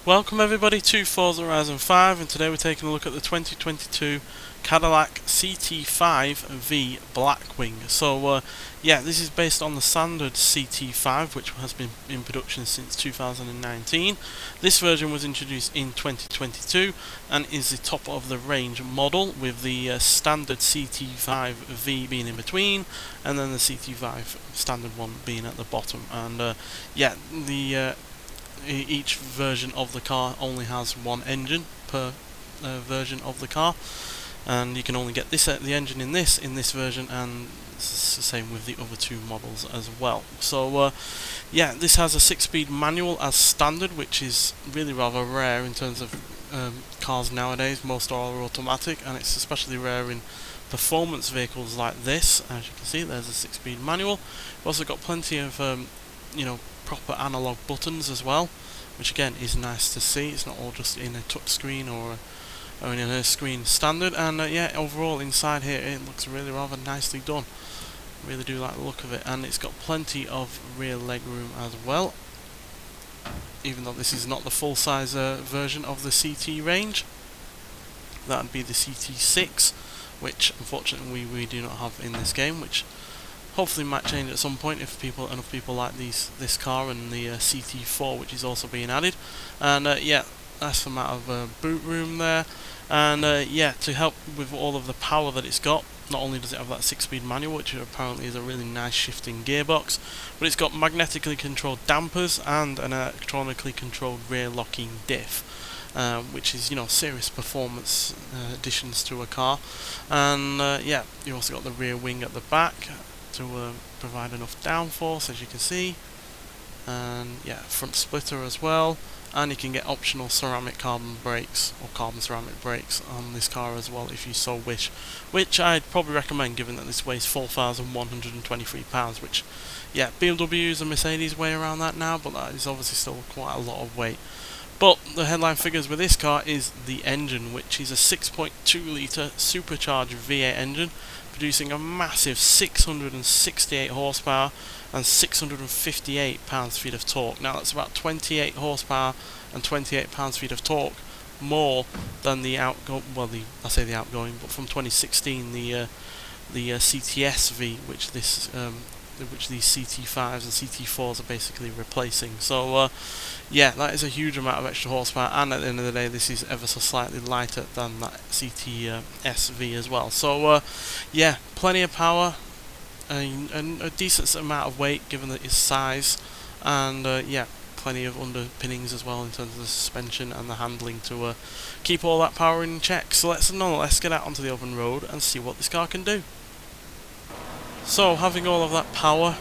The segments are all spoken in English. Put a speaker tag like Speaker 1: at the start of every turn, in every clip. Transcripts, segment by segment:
Speaker 1: Welcome everybody to Forza Horizon 5, and today we're taking a look at the 2022 Cadillac CT5-V Blackwing. So yeah, this is based on the standard CT5, which has been in production since 2019. This version was introduced in 2022 and is the top of the range model, with the standard CT5V being in between and then the CT5 standard one being at the bottom. And yeah, each version of the car only has one engine per version of the car, and you can only get the engine in this version, and it's the same with the other two models as well. So yeah, this has a 6-speed manual as standard, which is really rather rare in terms of cars nowadays. Most are automatic, and it's especially rare in performance vehicles like this. As you can see, there's a 6-speed manual. We've also got plenty of proper analog buttons as well, which again is nice to see. It's not all just in a touch screen or in a screen standard. And yeah, overall inside here it looks really rather nicely done. Really do like the look of it, and it's got plenty of rear leg room as well, even though this is not the full size version of the CT range. That would be the CT6, which unfortunately we do not have in this game, which hopefully might change at some point if enough people like this car, and the CT4, which is also being added. And yeah, that's the amount of boot room there. And yeah, to help with all of the power that it's got, not only does it have that 6-speed manual, which apparently is a really nice shifting gearbox, but it's got magnetically controlled dampers and an electronically controlled rear locking diff, which is, serious performance additions to a car. And yeah, you also got the rear wing at the back to provide enough downforce, as you can see, and yeah, front splitter as well. And you can get optional ceramic carbon brakes or carbon ceramic brakes on this car as well if you so wish, which I'd probably recommend, given that this weighs 4,123 pounds, which, yeah, BMWs and Mercedes weigh around that now, but that is obviously still quite a lot of weight. But the headline figures with this car is the engine, which is a 6.2 litre supercharged V8 engine, producing a massive 668 horsepower and 658 pounds-feet of torque. Now that's about 28 horsepower and 28 pounds-feet of torque more than the outgoing, I say the outgoing, but from 2016, the CTS-V, which these CT5s and CT4s are basically replacing. So yeah, that is a huge amount of extra horsepower, and at the end of the day this is ever so slightly lighter than that CTS-V as well. So yeah, plenty of power, and a decent amount of weight given that its size, and yeah, plenty of underpinnings as well in terms of the suspension and the handling to keep all that power in check. So let's get out onto the open road and see what this car can do. So, having all of that power,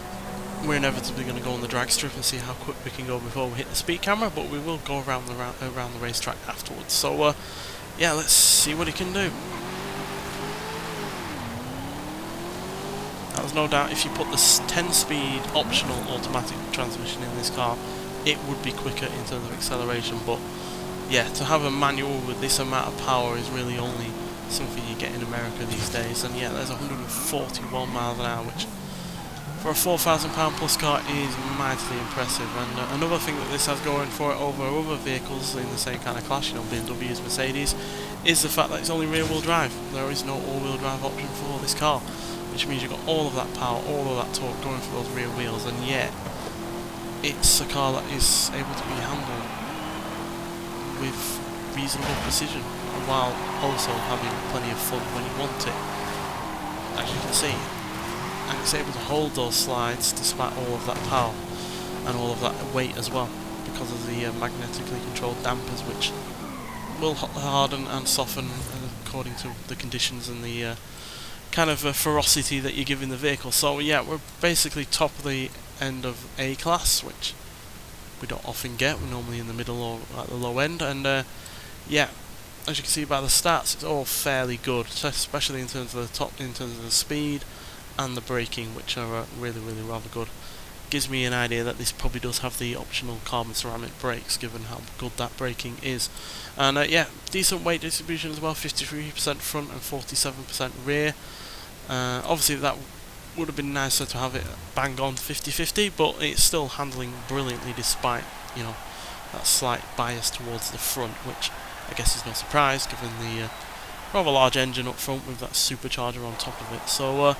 Speaker 1: we're inevitably going to go on the drag strip and see how quick we can go before we hit the speed camera, but we will go around the racetrack afterwards. So yeah, let's see what it can do. Now, there's no doubt if you put the 10-speed optional automatic transmission in this car, it would be quicker in terms of acceleration. But yeah, to have a manual with this amount of power is really only something you get in America these days. And yeah, there's 141 miles an hour, which for a £4,000 plus car is mightily impressive. And another thing that this has going for it over other vehicles in the same kind of class, BMWs, Mercedes, is the fact that it's only rear-wheel drive. There is no all-wheel drive option for this car, which means you've got all of that power, all of that torque going for those rear wheels, and yet it's a car that is able to be handled with reasonable precision, while also having plenty of fun when you want it, as you can see. And it's able to hold those slides despite all of that power and all of that weight as well, because of the magnetically controlled dampers, which will harden and soften according to the conditions and the kind of ferocity that you're giving the vehicle. So yeah, we're basically top of the end of A class, which we don't often get. We're normally in the middle or at the low end. And yeah, as you can see by the stats, it's all fairly good, especially in terms of the speed and the braking, which are really rather good. Gives me an idea that this probably does have the optional carbon ceramic brakes, given how good that braking is. And yeah, decent weight distribution as well, 53% front and 47% rear. Obviously that would have been nicer to have it bang on 50-50, but it's still handling brilliantly despite that slight bias towards the front, which I guess is no surprise given the rather large engine up front with that supercharger on top of it. So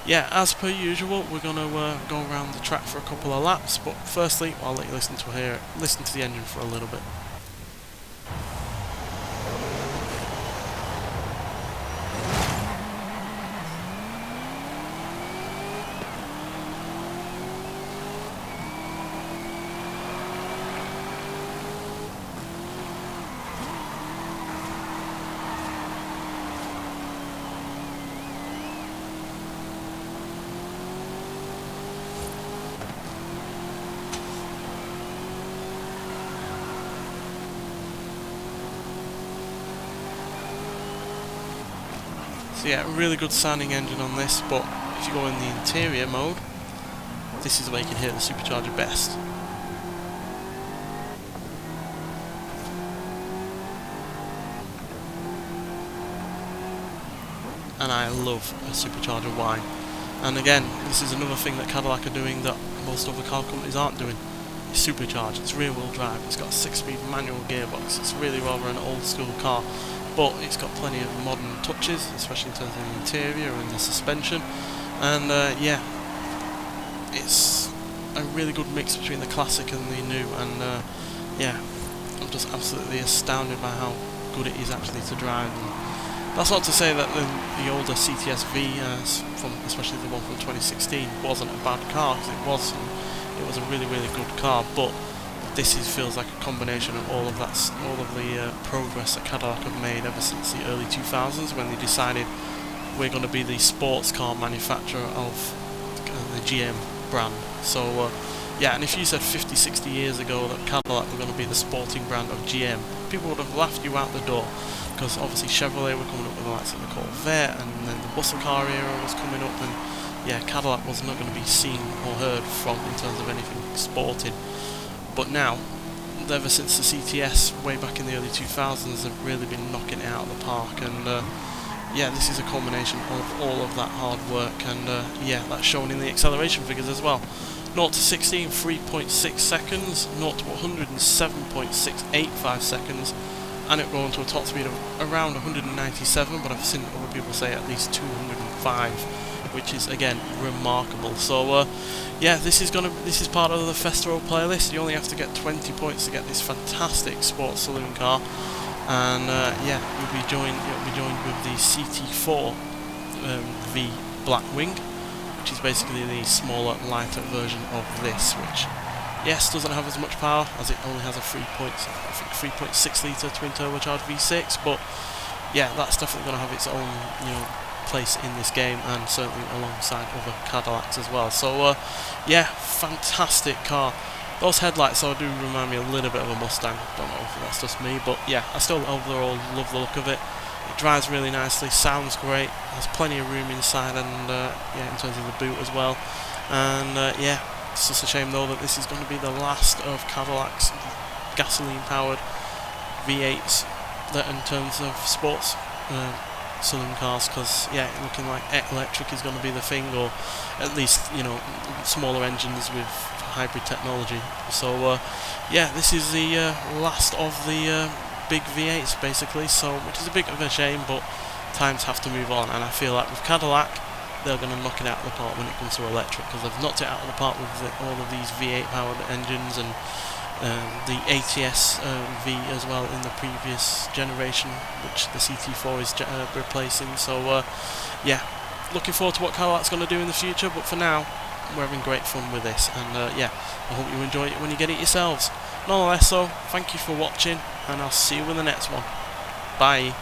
Speaker 1: yeah, as per usual, we're going to go around the track for a couple of laps, but firstly I'll let you listen to the engine for a little bit. So yeah, really good sounding engine on this, but if you go in the interior mode, this is where you can hear the supercharger best. And I love a supercharger whine. And again, this is another thing that Cadillac are doing that most other car companies aren't doing. It's supercharged, it's rear wheel drive, it's got a 6-speed manual gearbox, it's really rather an old school car, but it's got plenty of modern touches, especially in terms of the interior and the suspension. And yeah, it's a really good mix between the classic and the new, and yeah, I'm just absolutely astounded by how good it is actually to drive. And that's not to say that the older CTS-V, especially the one from 2016, wasn't a bad car, because it was. It was a really, really good car, but this feels like a combination of all of the progress that Cadillac have made ever since the early 2000s, when they decided we're going to be the sports car manufacturer of the GM brand. So yeah, and if you said 50, 60 years ago that Cadillac were going to be the sporting brand of GM, people would have laughed you out the door, because obviously Chevrolet were coming up with the likes of the Corvette, and then the muscle car era was coming up, and yeah, Cadillac was not going to be seen or heard from in terms of anything sporting. But now, ever since the CTS way back in the early 2000s, they've really been knocking it out of the park. And yeah, this is a combination of all of that hard work, and yeah, that's shown in the acceleration figures as well. 0 to 60 in 3.6 seconds, 0 to 100 in 7.685 seconds, and it going to a top speed of around 197, but I've seen other people say at least 205. Which is again remarkable. So yeah, this is part of the Festival playlist. You only have to get 20 points to get this fantastic sports saloon car, and yeah, you'll be joined with the CT5-V Blackwing, which is basically the smaller, lighter version of this, which yes, doesn't have as much power as it only has a 3.6 litre twin turbocharged V6, but yeah, that's definitely going to have its own, you know, place in this game, and certainly alongside other Cadillacs as well. So yeah, fantastic car. Those headlights do remind me a little bit of a Mustang. Don't know if that's just me, but yeah, I still overall love the look of it. It drives really nicely, sounds great, has plenty of room inside, and yeah, in terms of the boot as well. And yeah, it's just a shame though that this is going to be the last of Cadillac's gasoline powered V8s that in terms of sports saloon cars, because yeah, looking like electric is going to be the thing, or at least, you know, smaller engines with hybrid technology. So yeah, this is the last of the big V8s basically, so which is a bit of a shame, but times have to move on, and I feel like with Cadillac they're going to knock it out of the park when it comes to electric, because they've knocked it out of the park with all of these V8 powered engines, and the ATS V as well in the previous generation, which the CT4 is replacing. So yeah, looking forward to what Cadillac's going to do in the future, but for now we're having great fun with this, and yeah, I hope you enjoy it when you get it yourselves. Nonetheless, so thank you for watching, and I'll see you in the next one. Bye.